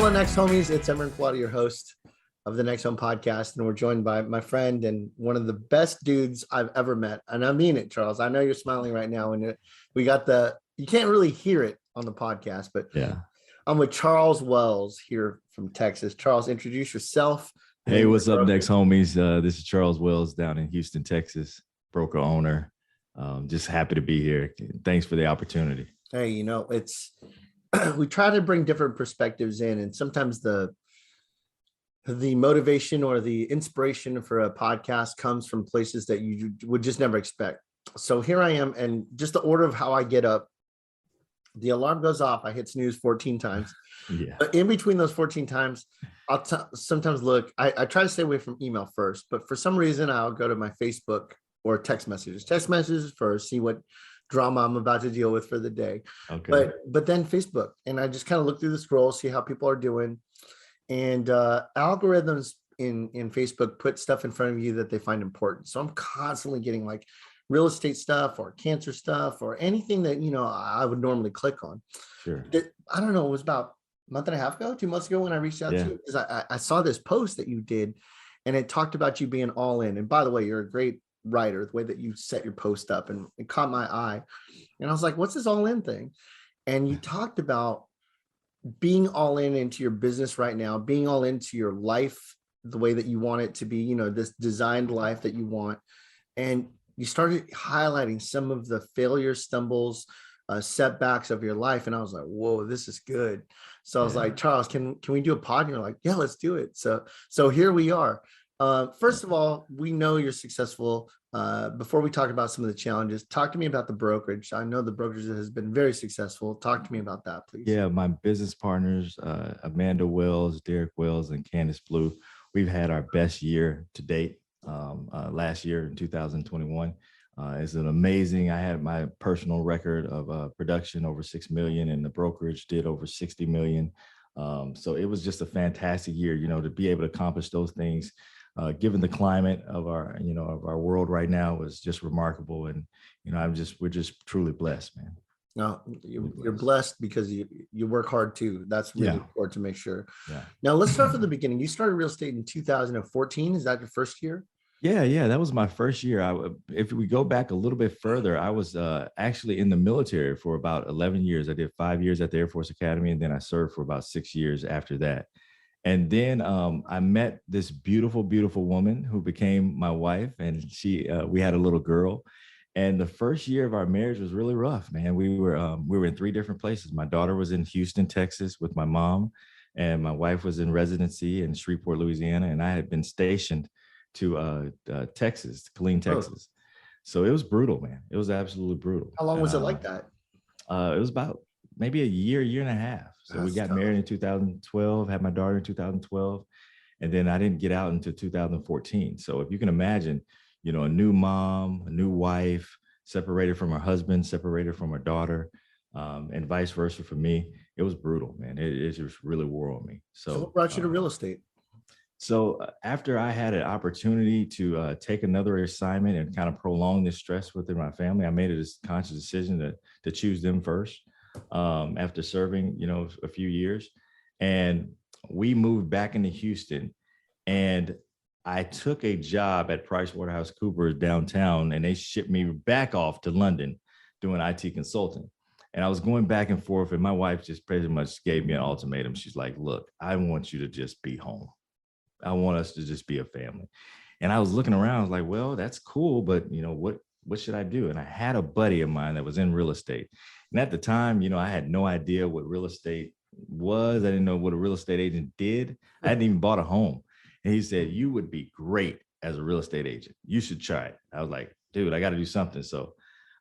Hello, Next Homies. It's Emran Kwada, your host of the NextHome podcast, and we're joined by my friend and one of the best dudes I've ever met. And I mean it, Charles. I know you're smiling right now, and we got you can't really hear it on the podcast, but yeah. I'm with Charles Wells here from Texas. Charles, introduce yourself. Hey, what's up, Next Homies? This is Charles Wells down in Houston, Texas, broker owner. Just happy to be here. Thanks for the opportunity. Hey, we try to bring different perspectives in, and sometimes the motivation or the inspiration for a podcast comes from places that you would just never expect. So here I am, and just the order of how I get up, the alarm goes off, I hit snooze 14 times. Yeah. But in between those 14 times, I'll sometimes look, I try to stay away from email first, but for some reason I'll go to my Facebook or text messages first, see what drama I'm about to deal with for the day. Okay. But then Facebook, and I just kind of look through the scroll, see how people are doing. And algorithms in Facebook put stuff in front of you that they find important. So I'm constantly getting like real estate stuff or cancer stuff or anything that, I would normally click on. Sure. I don't know, it was about a month and a half ago, 2 months ago when I reached out to you, because I saw this post that you did, and it talked about you being all in. And by the way, you're a great writer, the way that you set your post up, and it caught my eye. And I was like, what's this all in thing? And you talked about being all in into your business right now, being all into your life, the way that you want it to be, this designed life that you want. And you started highlighting some of the failures, stumbles, setbacks of your life. And I was like, whoa, this is good. So I was like, Charles, can we do a pod? And you're like, yeah, let's do it. So here we are. First of all, we know you're successful. Before we talk about some of the challenges, talk to me about the brokerage. I know the brokerage has been very successful. Talk to me about that, please. Yeah, my business partners, Amanda Wells, Derek Wells, and Candace Blue, we've had our best year to date. Last year in 2021, it's an amazing. I had my personal record of production over 6 million, and the brokerage did over 60 million. So it was just a fantastic year, to be able to accomplish those things. Given the climate of our, of our world right now, was just remarkable. And, we're just truly blessed, man. No, you're blessed because you work hard too. That's really important to make sure. Yeah. Now let's start from the beginning. You started real estate in 2014. Is that your first year? Yeah. That was my first year. If we go back a little bit further, I was actually in the military for about 11 years. I did 5 years at the Air Force Academy, and then I served for about 6 years after that. And then I met this beautiful, beautiful woman who became my wife, and we had a little girl. And the first year of our marriage was really rough, man. We were in 3 different places. My daughter was in Houston, Texas with my mom, and my wife was in residency in Shreveport, Louisiana, and I had been stationed to Texas, Killeen, Texas. So it was brutal, man. It was absolutely brutal. How long was it like that? It was about maybe a year and a half. So we got married in 2012, had my daughter in 2012, and then I didn't get out until 2014. So if you can imagine, a new mom, a new wife, separated from her husband, separated from her daughter, and vice versa for me, it was brutal, man. It just really wore on me. So what brought you to real estate? So after I had an opportunity to take another assignment and kind of prolong this stress within my family, I made a conscious decision to choose them first. After serving, a few years, and we moved back into Houston, and I took a job at PricewaterhouseCoopers downtown, and they shipped me back off to London doing IT consulting. And I was going back and forth, and my wife just pretty much gave me an ultimatum. She's like, look, I want you to just be home. I want us to just be a family. And I was looking around, I was like, well, that's cool, but what should I do? And I had a buddy of mine that was in real estate. And at the time, I had no idea what real estate was. I didn't know what a real estate agent did. I hadn't even bought a home. And he said, you would be great as a real estate agent. You should try it. I was like, dude, I got to do something. So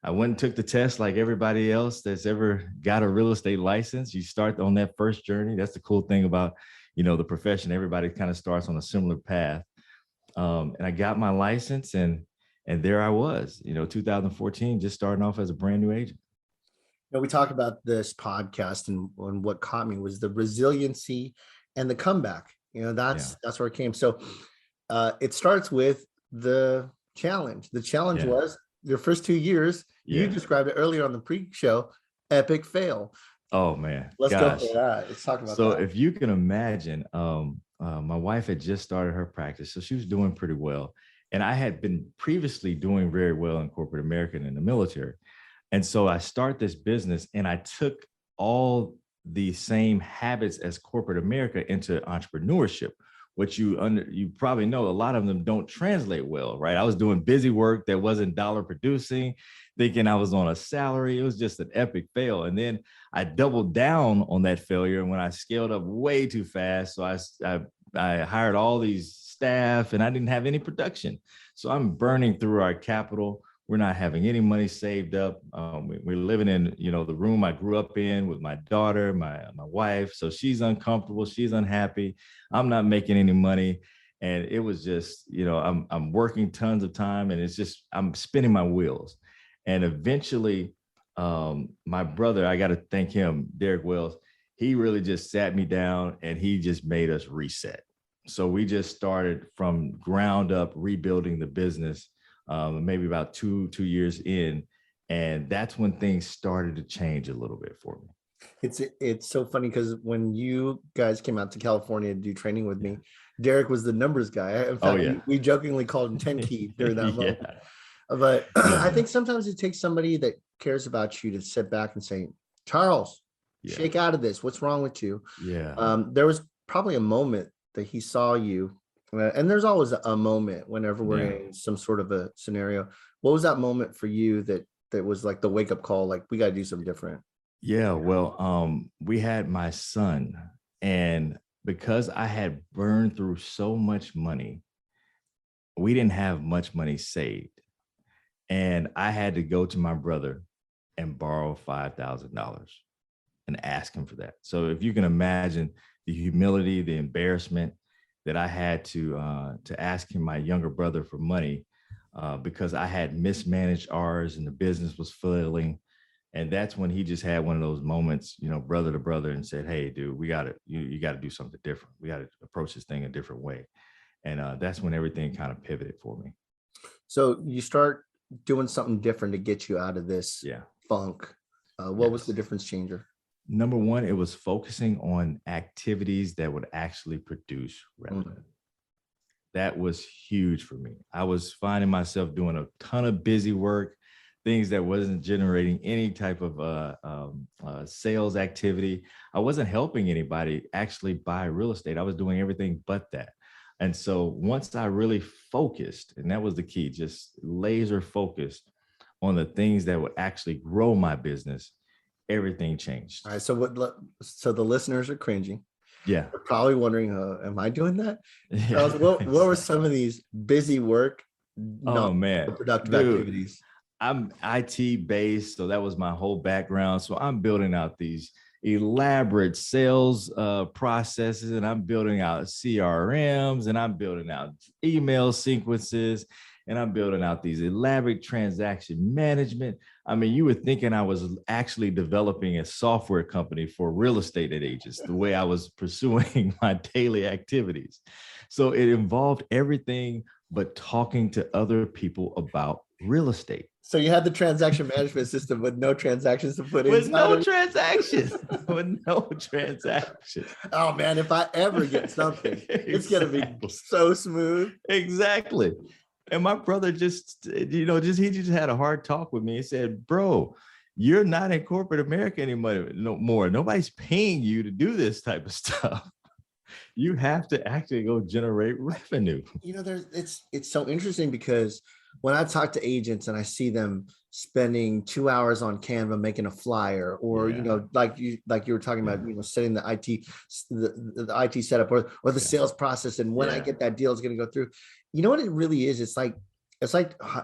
I went and took the test like everybody else that's ever got a real estate license. You start on that first journey. That's the cool thing about, the profession. Everybody kind of starts on a similar path. And I got my license, and there I was, 2014, just starting off as a brand new agent. We talk about this podcast, and what caught me was the resiliency and the comeback. That's where it came. So it starts with the challenge. The challenge was your first 2 years. You described it earlier on the pre-show, epic fail. Oh man, Let's go gosh. for that. Let's talk about So that. if you can imagine, my wife had just started her practice, so she was doing pretty well. And I had been previously doing very well in corporate America and in the military. And so I start this business and I took all the same habits as corporate America into entrepreneurship, which you probably know a lot of them don't translate well, right? I was doing busy work that wasn't dollar producing, thinking I was on a salary. It was just an epic fail. And then I doubled down on that failure. And when I scaled up way too fast, so I hired all these staff and I didn't have any production. So I'm burning through our capital. We're not having any money saved up. We're living in, the room I grew up in with my daughter, my wife. So she's uncomfortable. She's unhappy. I'm not making any money. And it was just, I'm working tons of time and it's just, I'm spinning my wheels. And eventually, my brother, I got to thank him, Derek Wells, he really just sat me down and he just made us reset. So we just started from ground up rebuilding the business, maybe about two years in. And that's when things started to change a little bit for me. It's so funny because when you guys came out to California to do training with me, Derek was the numbers guy. In fact, we jokingly called him 10 key during that moment. But I think sometimes it takes somebody that cares about you to sit back and say, Charles, shake out of this. What's wrong with you? There was probably a moment that he saw you. And there's always a moment whenever we're in some sort of a scenario. What was that moment for you that was like the wake up call? Like, we got to do something different. Yeah, well, we had my son, and because I had burned through so much money, we didn't have much money saved. And I had to go to my brother and borrow $5,000 and ask him for that. So if you can imagine the humility, the embarrassment that I had to ask him, my younger brother, for money because I had mismanaged ours and the business was failing. And that's when he just had one of those moments, brother to brother, and said, "Hey, dude, you got to do something different. We got to approach this thing a different way." And that's when everything kind of pivoted for me. So you start doing something different to get you out of this funk. What was the difference changer? Number one, it was focusing on activities that would actually produce revenue. That was huge for me. I was finding myself doing a ton of busy work, things that wasn't generating any type of sales activity. I wasn't helping anybody actually buy real estate. I was doing everything but that. And so once I really focused, and that was the key, just laser focused on the things that would actually grow my business, everything changed. All right. So the listeners are cringing. Yeah. They're probably wondering, am I doing that? What were some of these busy work, productive activities? I'm IT based, so that was my whole background. So I'm building out these elaborate sales processes, and I'm building out CRMs, and I'm building out email sequences, and I'm building out these elaborate transaction management. I mean, you were thinking I was actually developing a software company for real estate agents, the way I was pursuing my daily activities. So it involved everything but talking to other people about real estate. So you had the transaction management system with no transactions to put in. With no transactions. With no transactions. Oh man, if I ever get something, it's gonna be so smooth. Exactly. And my brother he just had a hard talk with me. He said, "Bro, you're not in corporate America anymore. No more. Nobody's paying you to do this type of stuff. You have to actually go generate revenue." It's so interesting because when I talk to agents and I see them spending 2 hours on Canva making a flyer, or like you were talking about, setting the IT setup or the sales process, and when I get that deal, it's going to go through. You know what it really is? It's like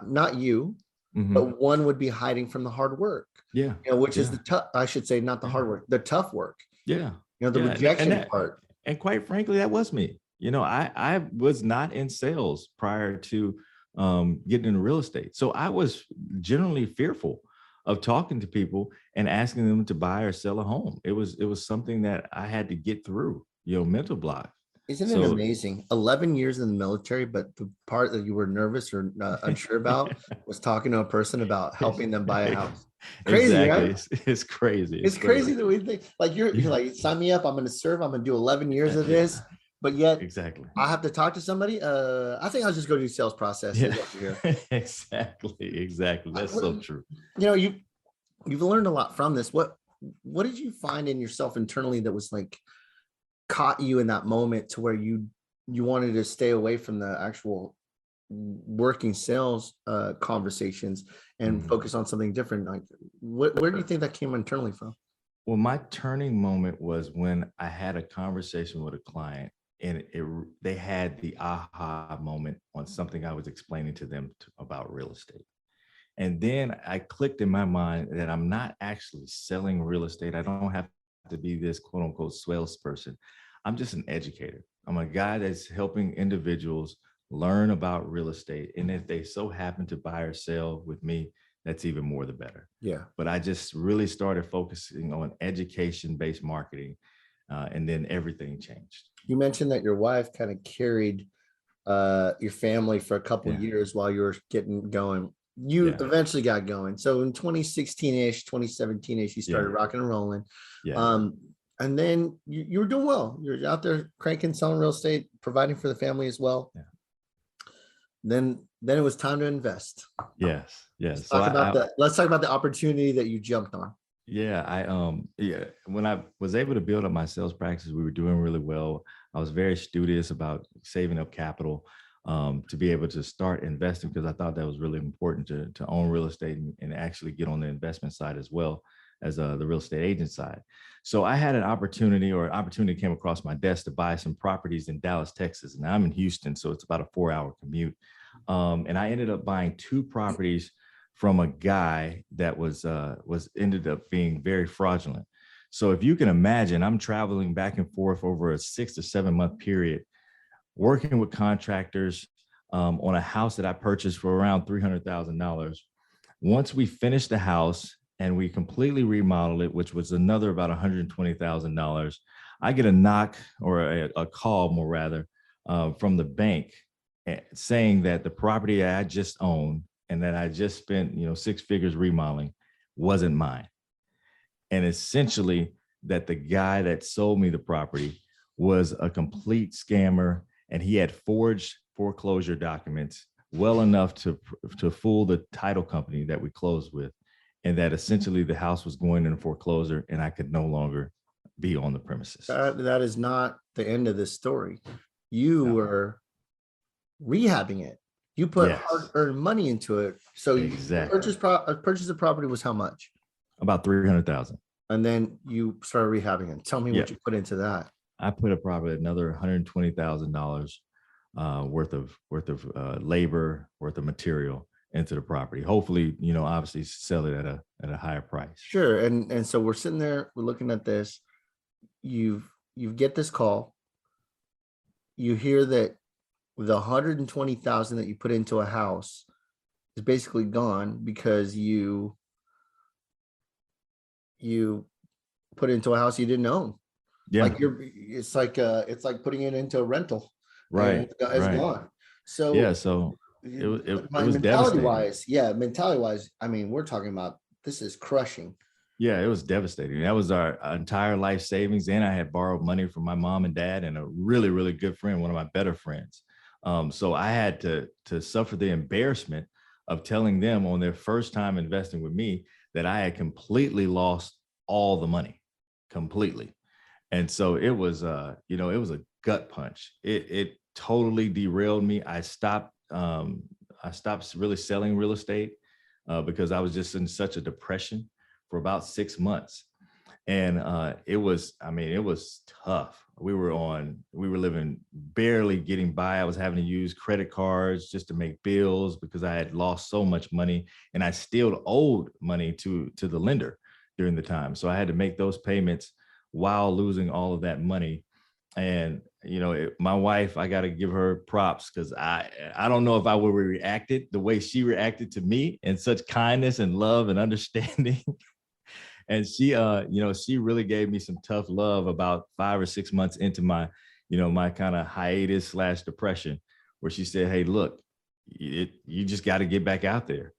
not you, but one would be hiding from the hard work. Which is the tough. I should say, not the hard work, the tough work. The rejection part. And quite frankly, that was me. I was not in sales prior to getting into real estate. So I was generally fearful of talking to people and asking them to buy or sell a home. It was something that I had to get through, mental block. Isn't it So amazing? 11 years in the military, but the part that you were nervous or unsure about was talking to a person about helping them buy a house. Crazy, exactly. right? It's crazy. It's It's crazy crazy. that we think like you're Yeah. like, sign me up. I'm going to serve. I'm going to do 11 years of Yeah. this, but yet Exactly. I have to talk to somebody. I think I'll just go do sales Yeah. processes over here. Exactly. Exactly. That's so true. You know, you've learned a lot from this. What did you find in yourself internally that was like caught you in that moment to where you wanted to stay away from the actual working sales conversations and focus on something different? Like where do you think that came internally from? Well, my turning moment was when I had a conversation with a client, and they had the aha moment on something I was explaining to them about real estate. And then I clicked in my mind that I'm not actually selling real estate. I don't have to be this quote unquote salesperson. I'm just an educator. I'm a guy that's helping individuals learn about real estate. And if they so happen to buy or sell with me, that's even more the better. Yeah. But I just really started focusing on education-based marketing. And then everything changed. You mentioned that your wife kind of carried your family for a couple Yeah. years while you were getting going. You Yeah. eventually got going. So in 2016-ish, 2017-ish, you started Yeah. rocking and rolling. Yeah. And then you were doing well. You're out there cranking, selling real estate, providing for the family as well. Yeah. Then it was time to invest. Yes. Yes. Let's talk about the opportunity that you jumped on. Yeah, when I was able to build up my sales practice, we were doing really well. I was very studious about saving up capital to be able to start investing, because I thought that was really important to own real estate and actually get on the investment side as well as the real estate agent side. So I had an opportunity came across my desk to buy some properties in Dallas, Texas. And I'm in Houston, so it's about a 4-hour commute. And I ended up buying 2 properties from a guy that was ended up being very fraudulent. So if you can imagine, I'm traveling back and forth over a 6 to 7 month period, working with contractors on a house that I purchased for around $300,000. Once we finished the house and we completely remodeled it, which was another about $120,000, I get a knock, or a call more rather, from the bank saying that the property I just owned and that I just spent 6 figures remodeling wasn't mine. And essentially that the guy that sold me the property was a complete scammer, and he had forged foreclosure documents well enough to fool the title company that we closed with, and that essentially the house was going into foreclosure and I could no longer be on the premises. That is not the end of this story. You were rehabbing it. You put hard-earned money into it. So exactly. You purchase the property was how much? About $300,000. And then you started rehabbing it. Tell me what you put into that. I put probably another $120,000 worth of labor, worth of material into the property. Hopefully, obviously sell it at a higher price. Sure. And so we're sitting there, we're looking at this. You get this call. You hear that the 120,000 that you put into a house is basically gone because you put into a house you didn't own. Yeah. Like it's like putting it into a rental. Right. It's gone. So yeah, so it was mentality wise, I mean, we're talking about, this is crushing. Yeah, it was devastating. That was our entire life savings. And I had borrowed money from my mom and dad and a really, really good friend, one of my better friends. So I had to suffer the embarrassment of telling them on their first time investing with me that I had completely lost all the money, completely. And so it was it was a gut punch. It totally derailed me. I stopped really selling real estate because I was just in such a depression for about 6 months. And it was tough. We were living, barely getting by. I was having to use credit cards just to make bills because I had lost so much money, and I still owed money to the lender during the time. So I had to make those payments while losing all of that money. And, my wife, I got to give her props, because I don't know if I would have reacted the way she reacted to me, in such kindness and love and understanding. And she really gave me some tough love about 5 or 6 months into my my kind of hiatus / depression, where she said, hey, look, you just got to get back out there.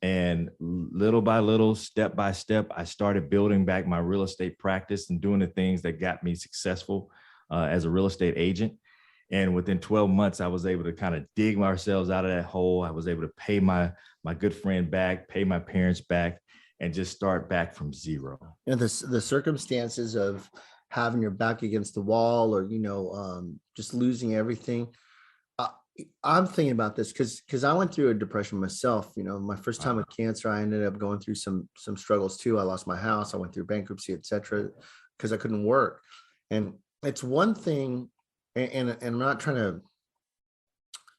And little by little, step by step, I started building back my real estate practice and doing the things that got me successful as a real estate agent. And within 12 months, I was able to kind of dig ourselves out of that hole. I was able to pay my good friend back, pay my parents back, and just start back from zero. The circumstances of having your back against the wall, or just losing everything. I'm thinking about this because I went through a depression myself. My first time with cancer, I ended up going through some struggles too. I lost my house. I went through bankruptcy, etc., because I couldn't work. And it's one thing, and I'm not trying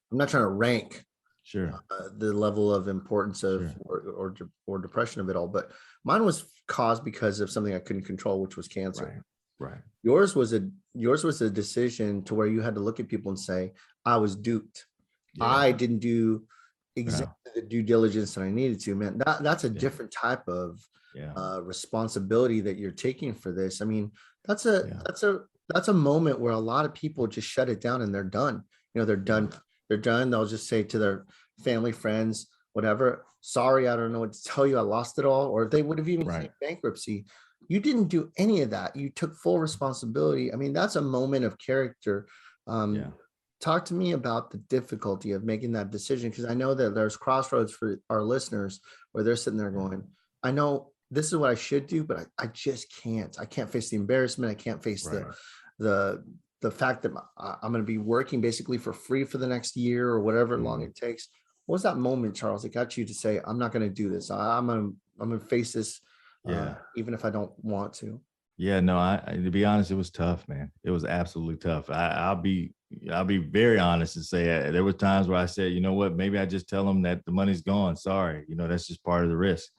to rank the level of importance of or depression of it all, but mine was caused because of something I couldn't control, which was cancer. Right. Yours was a decision to where you had to look at people and say, I was duped. Yeah. I didn't do exactly the due diligence that I needed to. Man, that's a different type of responsibility that you're taking for this. I mean, that's a moment where a lot of people just shut it down and they're done. They're done. They're done. They'll just say to their family, friends, whatever, sorry, I don't know what to tell you. I lost it all. Or they would have even claimed bankruptcy. You didn't do any of that. You took full responsibility. I mean, that's a moment of character. Talk to me about the difficulty of making that decision, because I know that there's crossroads for our listeners where they're sitting there going, I know this is what I should do, but I just can't. I can't face the embarrassment. I can't face the fact that I'm going to be working basically for free for the next year or whatever long it takes. What was that moment, Charles, that got you to say, I'm not going to do this. I'm going to face this. Even if I don't want to. Yeah, no, to be honest, it was tough, man. It was absolutely tough. I'll be very honest and say there were times where I said, you know what, maybe I just tell them that the money's gone. Sorry, that's just part of the risk.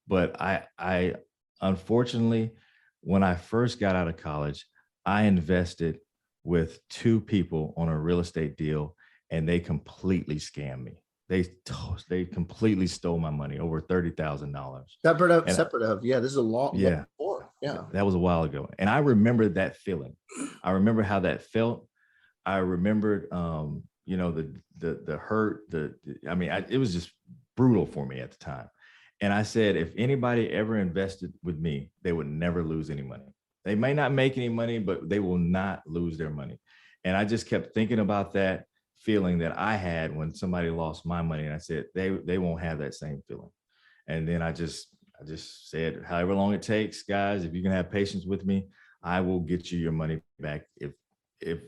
But I unfortunately, when I first got out of college, I invested with two people on a real estate deal, and they completely scammed me. They completely stole my money, over $30,000. Separate of, this is a long before. That was a while ago. And I remember that feeling. I remember how that felt. I remembered, the hurt, it was just brutal for me at the time. And I said, if anybody ever invested with me, they would never lose any money. They may not make any money, but they will not lose their money. And I just kept thinking about that feeling that I had when somebody lost my money. And I said, they won't have that same feeling. And then I just said, however long it takes, guys, if you can have patience with me, I will get you your money back.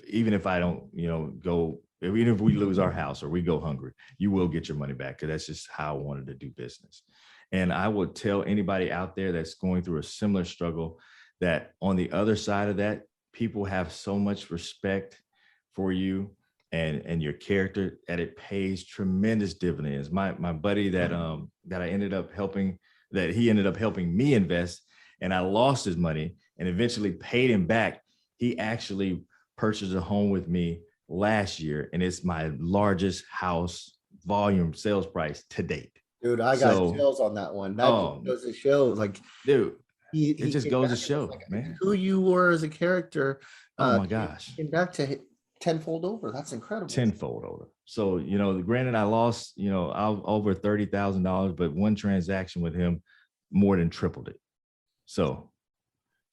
Even if I don't, even if we lose our house or we go hungry, you will get your money back, because that's just how I wanted to do business. And I would tell anybody out there that's going through a similar struggle that on the other side of that, people have so much respect for you and your character that it pays tremendous dividends. My buddy that I ended up helping, that he ended up helping me invest, and I lost his money and eventually paid him back. He actually purchased a home with me last year, and it's my largest house volume sales price to date. Dude, I got chills on that one. That goes to show, like, dude, it just goes to show, man, who you were as a character. Oh my gosh, came back to tenfold over. That's incredible. Tenfold over. So, granted, I lost, over $30,000, but one transaction with him more than tripled it. So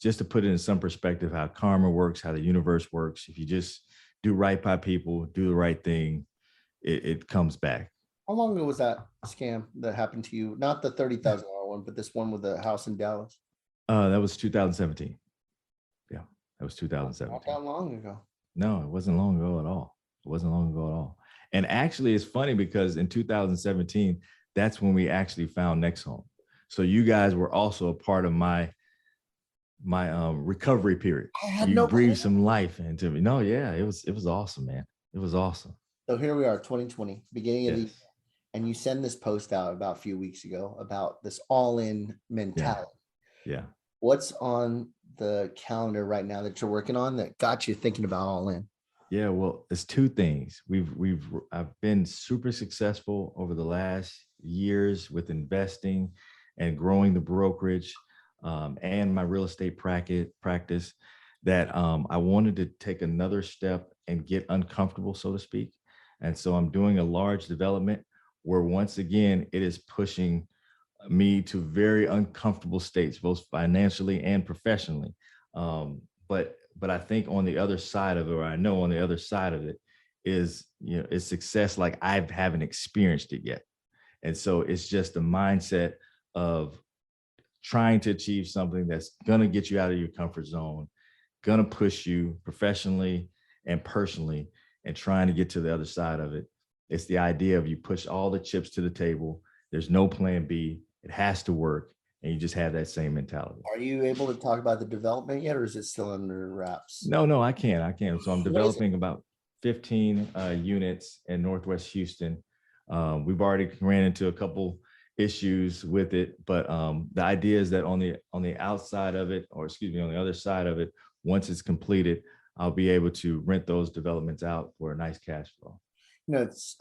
just to put it in some perspective, how karma works, how the universe works, if you just do right by people, do the right thing, it comes back. How long ago was that scam that happened to you? Not the $30,000 one, but this one with the house in Dallas. That was 2017. Yeah, that was 2017. Not that long ago. No, it wasn't long ago at all. It wasn't long ago at all. And actually, it's funny because in 2017, that's when we actually found NextHome. So you guys were also a part of my recovery period. You breathed some life into me. No, yeah, it was awesome, man. It was awesome. So here we are, 2020, beginning of the year, and you send this post out about a few weeks ago about this all-in mentality. Yeah. What's on the calendar right now that you're working on that got you thinking about all in? Yeah, well, it's two things. I've been super successful over the last years with investing and growing the brokerage and my real estate practice. that I wanted to take another step and get uncomfortable, so to speak. And so I'm doing a large development where once again, it is pushing me to very uncomfortable states, both financially and professionally. But I think on the other side of it, or I know on the other side of it is, is success like I haven't experienced it yet. And so it's just a mindset of trying to achieve something that's going to get you out of your comfort zone, going to push you professionally and personally, and trying to get to the other side of it. It's the idea of you push all the chips to the table. There's no plan B. It has to work. And you just have that same mentality. Are you able to talk about the development yet, or is it still under wraps? No, I can. So I'm What is it? developing about 15 units in Northwest Houston. We've already ran into a couple issues with it, but the idea is that on the outside of it, or excuse me, on the other side of it, once it's completed, I'll be able to rent those developments out for a nice cash flow. It's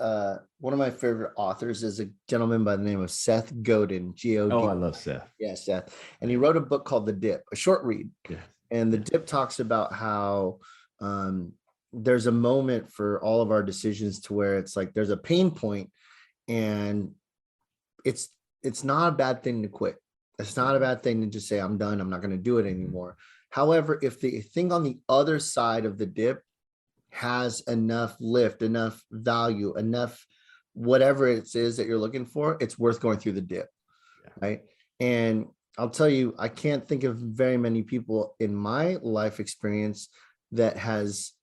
one of my favorite authors is a gentleman by the name of Seth Godin, G-O-D. Oh, I love Seth. Yeah, Seth. And he wrote a book called The Dip, a short read. Yeah. And The Dip talks about how there's a moment for all of our decisions to where it's like there's a pain point, and it's not a bad thing to quit. It's not a bad thing to just say, I'm done. I'm not going to do it anymore. However, if the thing on the other side of the dip has enough lift, enough value, enough whatever it is that you're looking for, it's worth going through the dip, right? And I'll tell you, I can't think of very many people in my life experience that has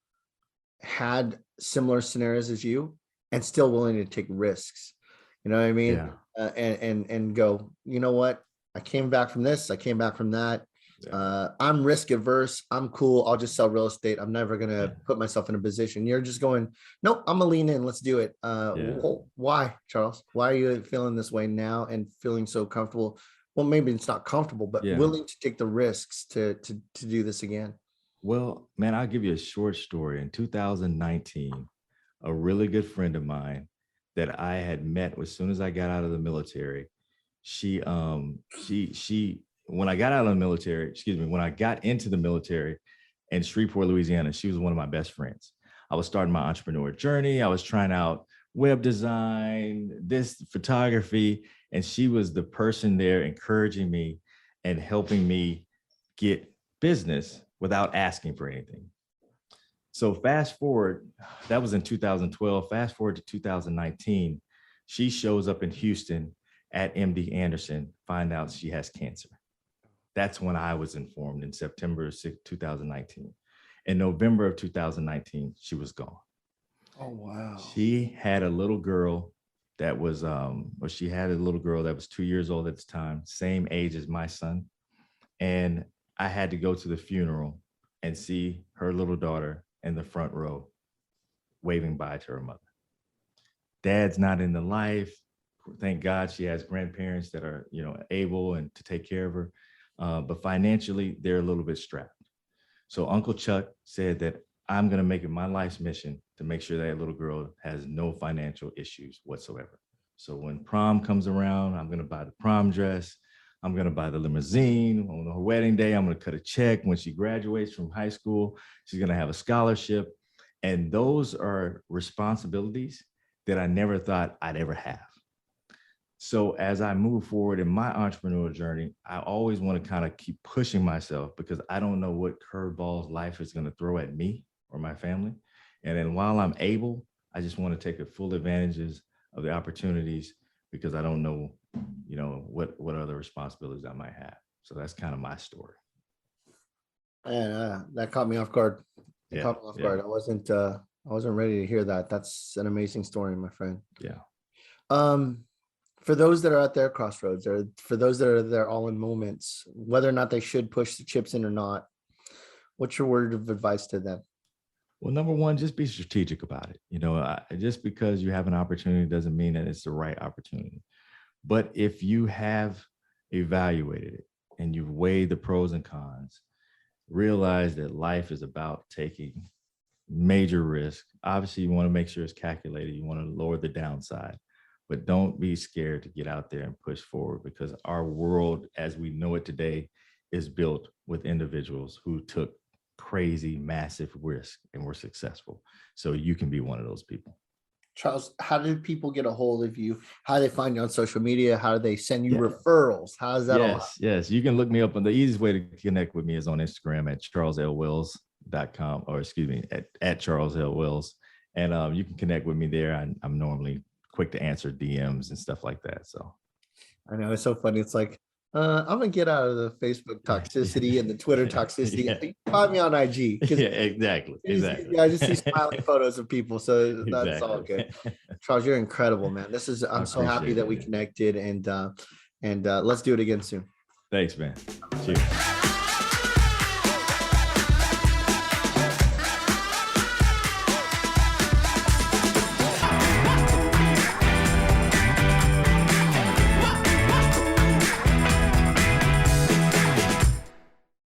had similar scenarios as you and still willing to take risks. You know what I mean? Yeah. And go, you know what? I came back from this. I came back from that. I'm risk averse. I'm cool. I'll just sell real estate. I'm never going to put myself in a position. You're just going, nope, I'm gonna lean in. Let's do it. Well, why, Charles? Why are you feeling this way now and feeling so comfortable? Well, maybe it's not comfortable, but willing to take the risks to do this again. Well, man, I'll give you a short story. In 2019, a really good friend of mine that I had met as soon as I got out of the military, she when I got out of the military, when I got into the military in Shreveport, Louisiana, she was one of my best friends. I was starting my entrepreneur journey. I was trying out web design, this photography, and she was the person there encouraging me and helping me get business without asking for anything. So fast forward, that was in 2012. Fast forward to 2019, she shows up in Houston at MD Anderson, find out she has cancer. That's when I was informed in September 6, 2019. In November of 2019, she was gone. Oh, wow. She had a little girl that was, she had a little girl that was 2 years old at the time, same age as my son. And I had to go to the funeral and see her little daughter in the front row, waving bye to her mother. Dad's not in the life. Thank God she has grandparents that are, able and to take care of her. But financially, they're a little bit strapped. So Uncle Chuck said that I'm going to make it my life's mission to make sure that little girl has no financial issues whatsoever. So when prom comes around, I'm going to buy the prom dress. I'm going to buy the limousine. On her wedding day, I'm going to cut a check. When she graduates from high school, she's going to have a scholarship. And those are responsibilities that I never thought I'd ever have. So as I move forward in my entrepreneurial journey, I always want to kind of keep pushing myself because I don't know what curveballs life is going to throw at me or my family. And then while I'm able, I just want to take full advantages of the opportunities because I don't know, what other responsibilities I might have. So that's kind of my story. And that caught me off guard. Caught me off guard. I wasn't ready to hear that. That's an amazing story, my friend. Yeah. For those that are at their crossroads, or for those that are there all in moments, whether or not they should push the chips in or not, what's your word of advice to them? Well, number one, just be strategic about it. Just because you have an opportunity doesn't mean that it's the right opportunity. But if you have evaluated it and you've weighed the pros and cons, realize that life is about taking major risk. Obviously, you want to make sure it's calculated. You want to lower the downside. But don't be scared to get out there and push forward because our world as we know it today is built with individuals who took crazy, massive risk and we're successful. So you can be one of those people. Charles, how do people get a hold of you? How do they find you on social media? How do they send you referrals? How does that all? Yes. You can look me up, and the easiest way to connect with me is on Instagram at charleslwells.com, or excuse me, at Charles L. Wells. And you can connect with me there. I'm normally quick to answer DMs and stuff like that. So I know, it's so funny. It's like, I'm gonna get out of the Facebook toxicity and the Twitter toxicity. Yeah. You can find me on IG. Yeah, exactly. I just see smiling photos of people, so that's all good. Charles, you're incredible, man. I'm so happy that we connected, and let's do it again soon. Thanks, man. Cheers.